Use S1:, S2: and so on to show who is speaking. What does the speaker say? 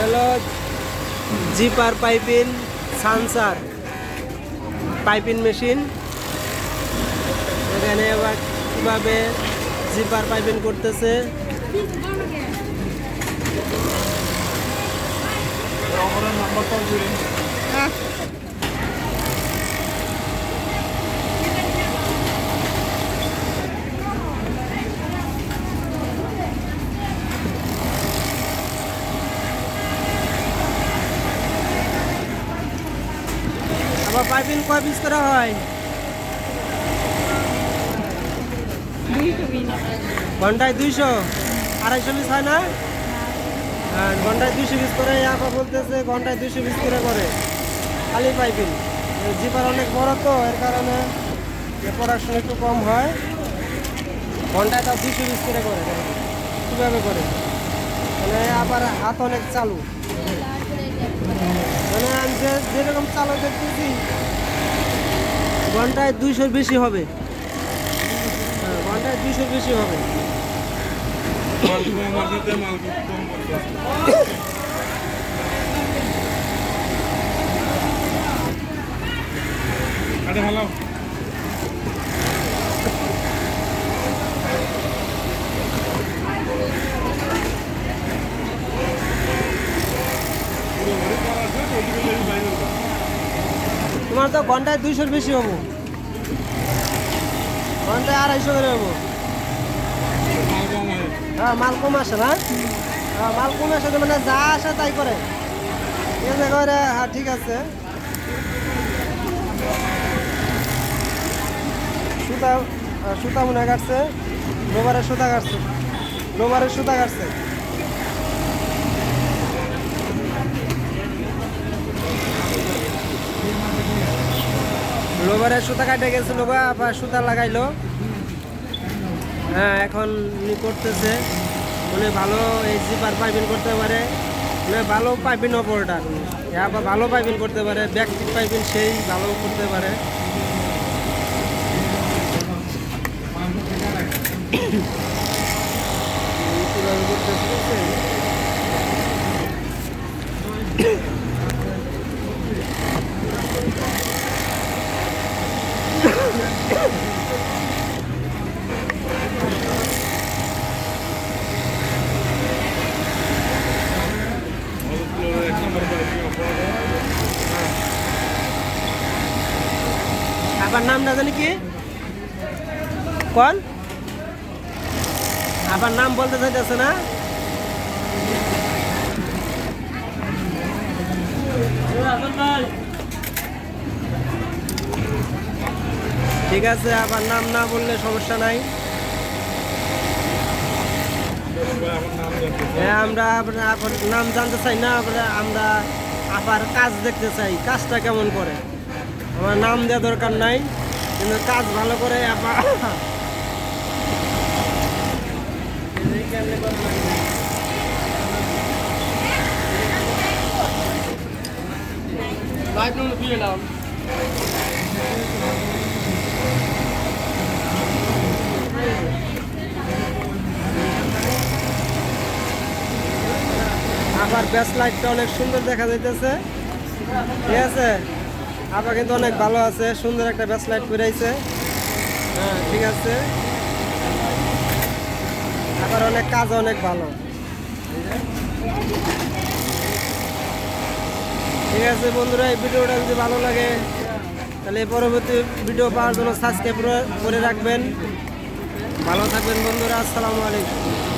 S1: হলো zipper piping সানসার piping machine. এখানে আবার কীভাবে জিপার পাইপিং করতেছে। আবার পাইপিং কয় পিস করা হয়? ঘন্টায় 200, 250 পিস হয় না? হ্যাঁ, ঘন্টায় 200 পিস করে। আবার বলতেছে ঘন্টায় 200 পিস করে খালি পাইপিং। জিপার অনেক বড় তো, এর কারণে প্রোডাকশন একটু কম হয়। ঘন্টায় তাও 200 পিস করে কীভাবে করে, মানে আবার হাত অনেক চালু, মানে আমি যেরকম চালু দেখতেছি ঘন্টায় 200 বেশি হবে। হ্যাঁ, ঘন্টায় 200 বেশি হবে।
S2: ভালো
S1: তোমার তো ঘন্টায় 200 বেশি হবো, ঘন্টায় 250 করে হবো। হ্যাঁ, মাল কম আসে না? হ্যাঁ, মাল কম আসে তো, মানে যা আসে তাই করে। ঠিক আছে করে, হ্যাঁ ঠিক আছে। সুতা সুতা মনে হয় কাটছে, রোবারের সুতা কাটছে, রোবারের সুতা কাটছে। রোবারের সুতা কাটে গেছিল, আবার সুতা লাগাইলো। হ্যাঁ, এখন উনি করতেছে, উনি ভালো এই জিপার পাইপিং করতে পারে, মানে ভালো পাইপিং অপারেটর। আবার ভালো পাইপিং করতে পারে, ব্যাকটিক পাইপিং সেই ভালো করতে পারে। আবার নামটা জানি কি কোন, আবার নাম বলতে চাইতেছে না। ঠিক আছে, আবার নাম না বললে সমস্যা নাই। হ্যাঁ, আমরা আবার নাম জানতে চাই না, আমরা আবার কাজ দেখতে চাই, কাজটা কেমন করে। আমার নাম দেওয়া দরকার নাই, কিন্তু কাজ ভালো করে আবার আবার ব্যাস লাইটটা অনেক সুন্দর দেখা যাইতেছে। ঠিক আছে, আবার কিন্তু অনেক ভালো আছে, সুন্দর একটা ব্যাস লাইট বেরাইছে। হ্যাঁ ঠিক আছে, আবার অনেক কাজ অনেক ভালো। ঠিক আছে বন্ধুরা, এই ভিডিওটা যদি ভালো লাগে তাহলে পরবর্তী ভিডিও পাওয়ার জন্য সাবস্ক্রাইব করে রাখবেন। ভালো থাকবেন বন্ধুরা, আসসালামু আলাইকুম।